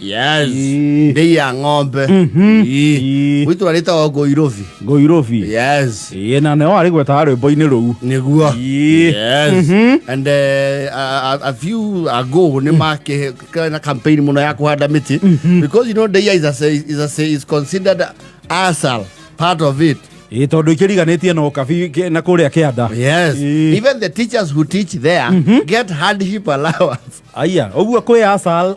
Yes. Ndei ya ng'ombe. Witu alita Goirovi. Yes. Na neo ari gweta rwimbo-ini ruu. Niguo. Yes. And a few ago ni make na campaign muno ya kuhanda miti because you know Ndei is considered asal part of it. Tondu ikiriganitie no kabi na kuria kianda. Yes. Even the teachers who teach there get hardship allowance. Aya, oguo kwi asal.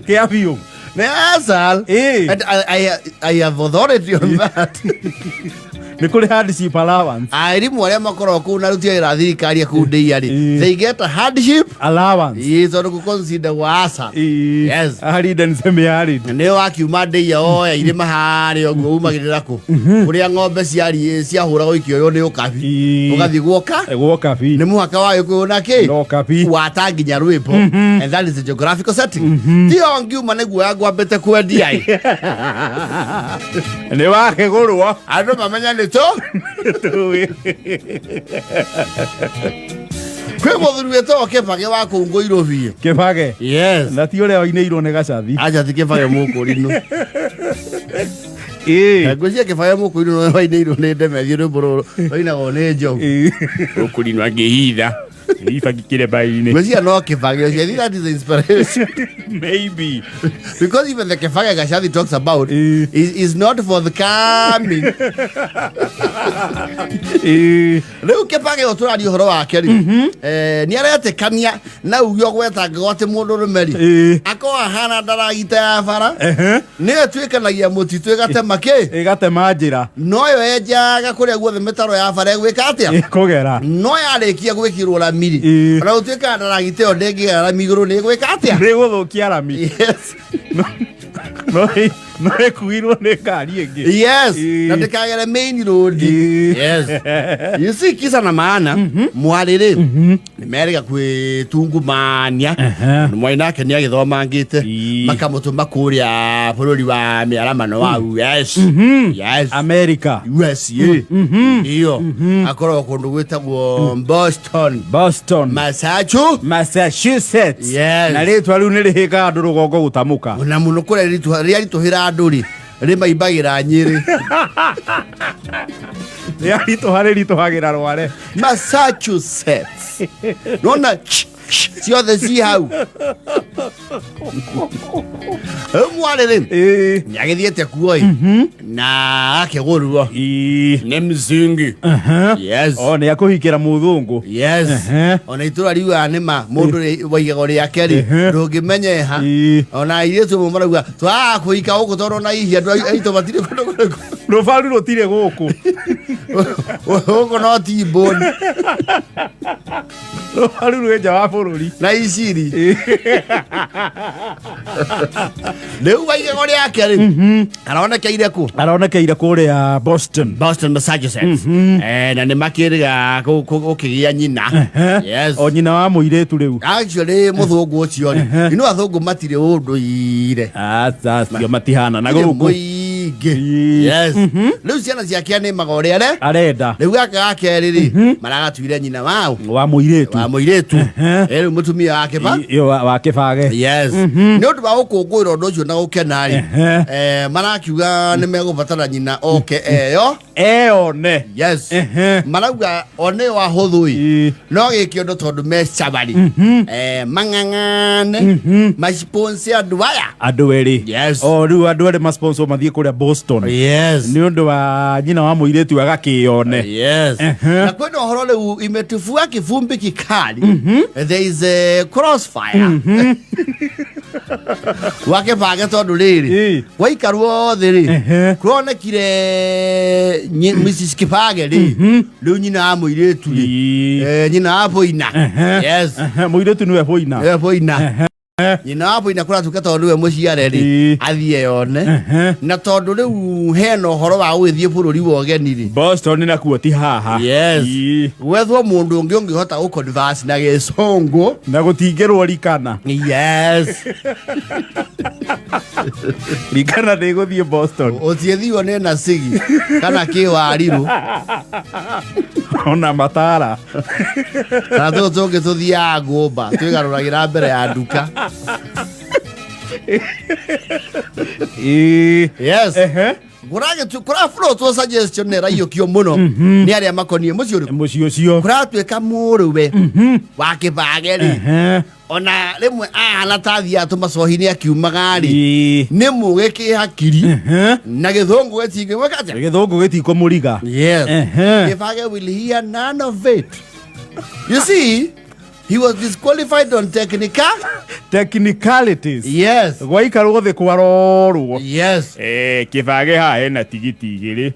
Kiabio. Ne asal. And I have authority on that. Ni kuri hardship allowance. Arimu aria makoro ku na rutia ira thirikari ku Ndei ari. They get a hardship allowance. Yes, or ku consider wasa. Yes. Ahari dan semiari. Ne wakiuma Ndei oya irima hari oguo umagirira ku. Kuria ng'ombe ciari cia hura goikio yo ni ukabi. Ugathi guoka bi. Ni muhaka wa yuko na ki? No kabi. Wata nginya rwipo. And that is the geographical setting. Tio ngiuma neguo yagwambete kwendia ai. Ni wake gurwo. Andu mamenya ni to. Kwe muthuri weto Kibage wa ku Goirovi. Kibage. Yes. Na ti uria oineirwo ni gacathi. Aja ti Kibage mukurinu. Ngwĩciria Kibage mukurinu oineirwo ni Ndemethio Rũmbũrũ. Oinagwo ni Njogu. Mukurinu angĩhitha. Ifagikire baini. Ngwĩciria no Kibage. I think that is the inspiration. Maybe. Because even the Kibage Gacathi talks about is not for the coming. Riu Kibage uturari uhoro wake ri ni aretekania na ugio gweta gote mundu rumeri ako hana ndaragita ya bara ni atwikanagia mutitu igatema ki igatema njira no yo enjaga kuria guothe mitaro ya bara igwika atia kugera no yarikia gwikirwo ramiri ona utwika ndaragita yo ndenge ya ramiguru ni igwika atia riguthukia rami. Yes. No ekuirwo ni ngari ingi. Yes. Na ndikagere main road. Yes. You see kisa na maana mwariri ni merega kwitungumania mwaina nake ni agithoma ngite makamutuma kuria bururi wa miaramano wa US. Yes. America. USA. Iyo akoro kundu gwitagwo Boston. Massachusetts. Yes. Na ritwa riu ni rihika andu rugongo gutamuka. Na muno kuria rituhira anduri rima ibagira Nyeri. Rituhagira rware Massachusetts. Nona ciothe ci hau mwariri nyagithiete kuoi na akigurwo ni mzingi. Yes. Ni akuhikira muthungu. Yes. Ona itura riu nima mundu waigago riake ri ndungimenyeha ona iretu mumaraga twa kuhika uko toro na ihia andu aito batire kundu rufaru rutire guku uko no ti boni rufaru rwenja wa bururi na iciri leu waigago riake ri aronekeire kuria Boston Massachusetts na ni makiriga ukigia nyina. Yes. O nyina wa muiretu riu actually muthungu ucio ri ino athungu matire unduire sio matihana na guku. Yes. Leu ciana ciake ni magore arenda riu aka akeriri maragatuire nyina wao wa muiretu riu mutumia wake wa Kibage. Yes. Ni undu wa gukungwira undu ucio na gukenari marakiuga ni megubatara nyina oke eone. Yes. Marauga one wa huthui no gikio ndo tondu me chabari mang'ang'ane masponsor andu eri. Yes. Riu andu eri masponsor mathie kuria Boston. Yes. Ni undu wa nyina wa muiretu agakione. Yes. Na kwenda horo riu imetifua kivumbi kikali. There is a crossfire. Wakibage tondu riri waikarwo thiri kuronekire Mrs. Kibage ri riu nyina wa muiretu ri nyina wa Boina. Yes. Muiretu niwe Boina. Nyina wa Boina kuratuka tondu we muciare ri athie yone na tondu riu hena horo wa gwithie bururi wa ogeni ri Boston na kuo ti haha. Yes. Wethwo mundu ungi hota u converse na Gicungu na gutingirwo rikana. Yes. Rikana ndiguthie Boston utiethio ne na sigi kana kiwariru ona matara na tuthia ngumba twigaruragira mbere ya nduka Yes. Kura flow to suggestion ne rayo kio muno ni aria makoni mucio cio kura tweka muruwe wa kibageri ona rimwe ana tathia to macohini akiumaga ri ni mugiki hakiri na githungu getinge wekaja githungu getiko muriga. Yes. Kibage will hear none of it. You see, he was disqualified on technicalities. Yes. Gwaikaro gothe kwarorwo. Yes. Kibage ha hena tigiti igiri.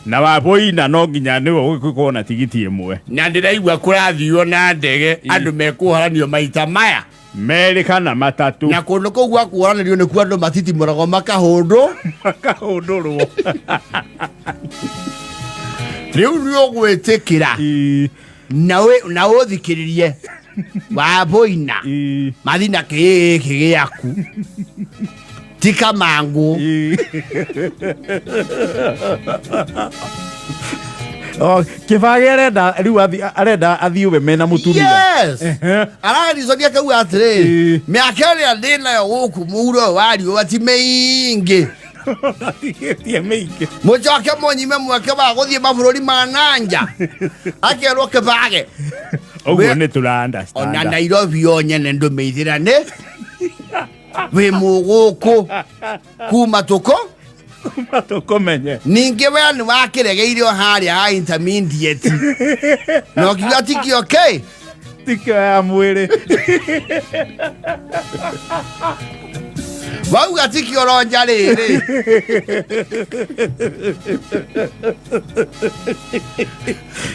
Na Wabũi no nginya niwe gũkorwo na tigiti imwe. Na ndiraigua kũrathio na ndege andu mekuharanio maita maya. Merĩ kana matatũ. Na kũndũ kũu gwa kuoranĩrio nĩ kuo andũ matitimũragwo makahũndũrwo. Rĩu nĩ ũgwĩtĩkĩra na ũthikĩrĩrie Wabũi mathina gĩkĩ gĩaku ti Kamangũ. Kibage arenda athiĩ mena mũtumia. Yes. Aragĩcokia kau atĩrĩ mĩaka ĩrĩa ndĩnayo gũkũ mũhuro wa riũa ti mĩingĩ. Mũcoke mũnyime mweke wa gũthiĩ mabũrũri ma nanja. Akerwo Kibage ũguo nĩ tũra-understand. Ona Nairobi nyene ndũmĩithĩrane wĩ mũgũkũ kuma tũkũmenye. Ningĩ we nĩ wakĩregeire harĩa ha intermediate na ũkiuga tikio okay tikio ya mwĩrĩ wauga tikio ronja rĩrĩ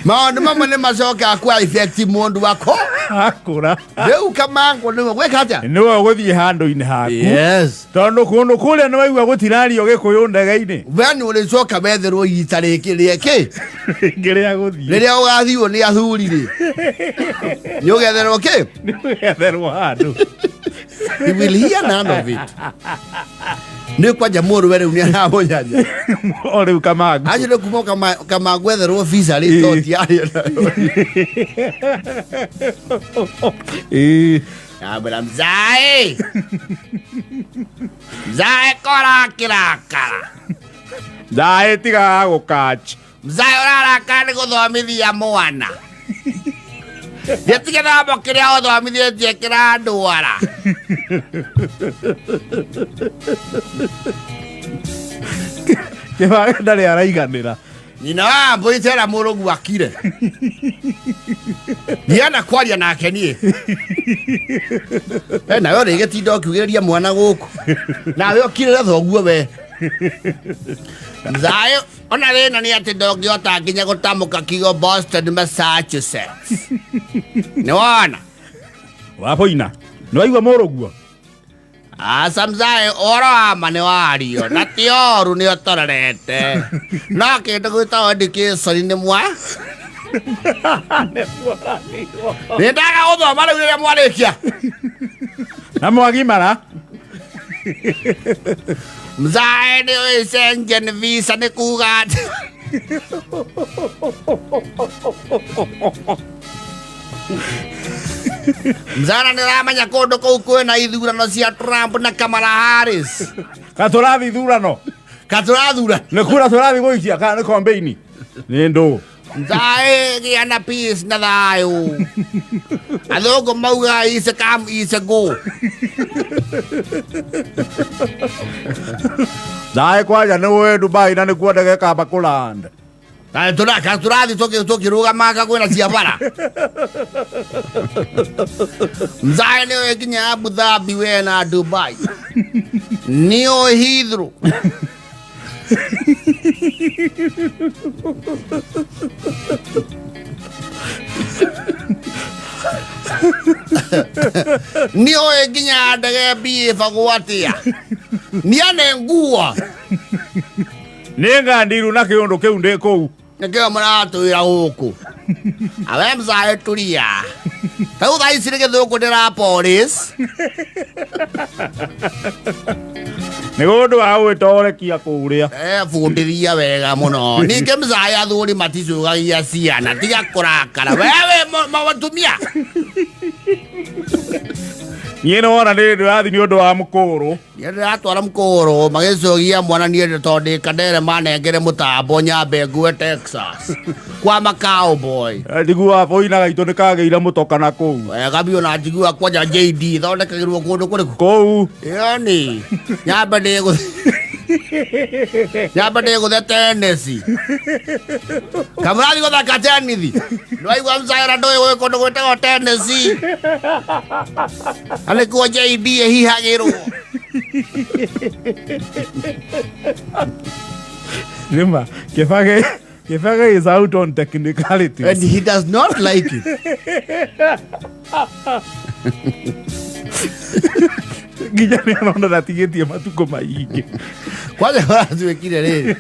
maũndũ mamwe nĩ macokaga kwa effect mũndũ wako akũra. Rĩu Kamangũ nĩwe gwĩka atĩa? Nĩwe gũthiĩ handũ-inĩ haku. Yes. Tondũ kũndũ kũrĩa nĩ waigua gũtirario Gĩkũyũ ndege-inĩ. We nĩ ũrĩcoka wetherwo ita rĩkĩ rĩa gũthiĩ rĩrĩa ũgathiĩo nĩ athuri rĩ nĩ ũgetherwo kĩ? Nĩ ũgetherwo handũ. He will hear none of it. Nĩ kwanja mũrũwe rĩu nĩ aramũnyanya. O rĩu Kamangũ. Acio nĩ kuma Kamangũ etherwo visa rĩ toti arĩa. Abra mzae kora kirakara. Mzae tiga gũkach. Mzae ũrarakara nĩ gũthomithia mwana. Gĩtige na kĩrĩa ũthomithĩtie kĩrandwara. Kibage ndarĩ araiganĩra. Nyina wa Wabũi tera mũrũgu akire. Ndiana kwaria nake niĩ. Nawe ũrĩgĩtinda ũkiugĩrĩria mwana gũkũ. Nawe ũkirĩre thoguo we. Mzae ona rĩna nĩ atĩ ndũngĩhota nginya gũtamũka kiugo Boston, Massachusetts. Nĩ wona? Wabũi nĩ waigua mũrũguo? Asa Mzae ũhoro wa ma nĩ wario na ti oru nĩ ũtororete. No kĩndũ gwĩtagwo education nĩ mwa nĩndaga gũthoma rĩu rĩrĩa mwarĩkia. Na mwagimara? Mzae nĩ ũĩcenjia visa nĩ kuuga atĩ Mzana nĩ ramenya kũndũ kũu kwĩna ithurano cia Trump na Kamala Harris. Katũrathi ithurano. Katũrathura. Nĩ kura tũrathi gũikia kana nĩ campaign? Nĩ ndũ. Mzae gĩa na peace na thayũ. Athũngũ mauga is a come is a go. Mzae kwaja nĩ wĩ Dubai na nĩ kuo ndege kamba kũlanda. Katũrathi tũkĩrũgamaga kwĩna cia bara. Mzae nĩ ũĩ nginya Abu Dhabi we na Dubai. Nĩ ũĩ Heathrow. Nĩ ũĩ nginya ndege mbĩbagwo atĩa. Nĩ anenguo. Nĩ ngandiru na kĩũndũ kĩu ndĩ kũu. Nĩkĩo mũratwĩra gũkũ. Awe Mzae tulia. Tau thaa ici nĩ gĩthũngũ ndĩra police. Nĩ gũndũ wa gwĩtorekia kũrĩa. Fundithia wega mũno. Ningĩ Mzae athuri maticũgagia ciana tiga kũrakara. Wewe mawatumia. niä no ona nä ndä rathi nä å ndå wa må kå rå Niä ndä ratwara må kå rå magäcogia mwana niä tondå ndä kandere manengere må tambo nyambe ngue Texas kwa macowboy ndigu wa boi na gaitå nä kagä ire må toka na kå u wega biå na njigua kwanja JD thondekagä rwo kå ndå kå rä kå kå u yani nyambe ndä gå the tenesi kamũrathi gå thaka tenithi nä waigua mcaera ndå ä gå kå ndå gwä tegwo tenesi anä kuo JD ä hihagä rwo Rima, Kibage is out on technicalities. and he does not like it. Nginya nä arona ndatigä tie matukå maingä Kwanza watwekire riri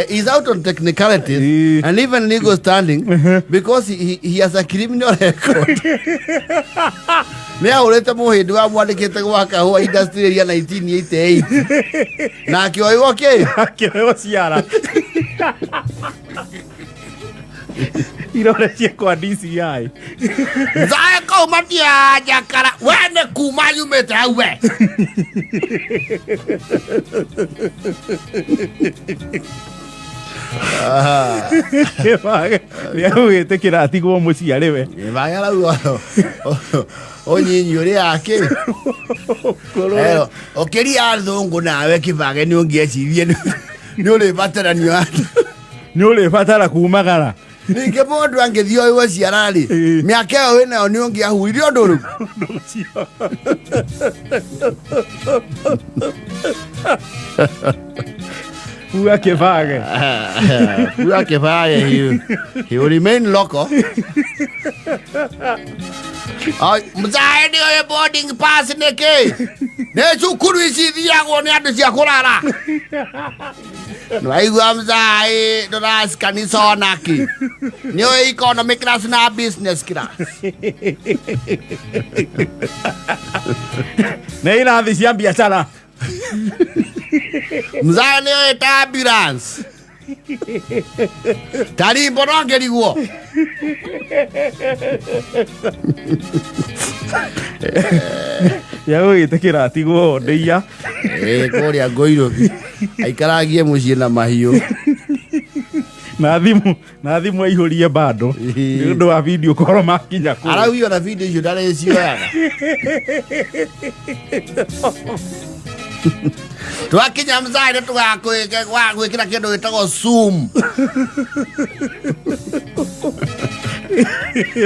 he's out on technicalities and even legal standing because he has a criminal record. Nä ahårä må hä ndä wa mwandä te gwa kahåa industry ya 1988 na akä oä kä akĩoywo ciara irore ciakwa DCI zae kauma ndianjakara we nä kuma yumä te hau we nä agå tä kä ra atigwo må ciarä we Vaya rau o nyinyi å rä akä å kä ria thångå nawe Kibage nä å ngä ecirie nä å rä bataranio nä å rä batara kumagara ningä må ndå angä thiä å ciararä mä aka ä yo wä nayo nä å ngä ahurire å ndå rä Pua Kibage Pua Kibage he will remain local. Mzae nä å boarding pass nä kä nä cukuru ici thiagwo nä andå cia kå rara nä waigua mzae ndå racikanisa onaki nä å economic class na business class nä irathi cia biacara mzae nä å ä ta ambulance tarimbo no ngä rigwo yagå gä tä kä ra atigwo ndä ia kå rä a ngå irå aikaragie må ciä na mahiå na thimå aihå rie mbandå nä å ndå wa video korwo makinya kå arauio na video icio ndarä cioyaga twakinya mzae nä tå gakwä kä ra kä ndå gä tagwo zoom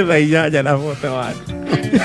thaa inyanya na bote wani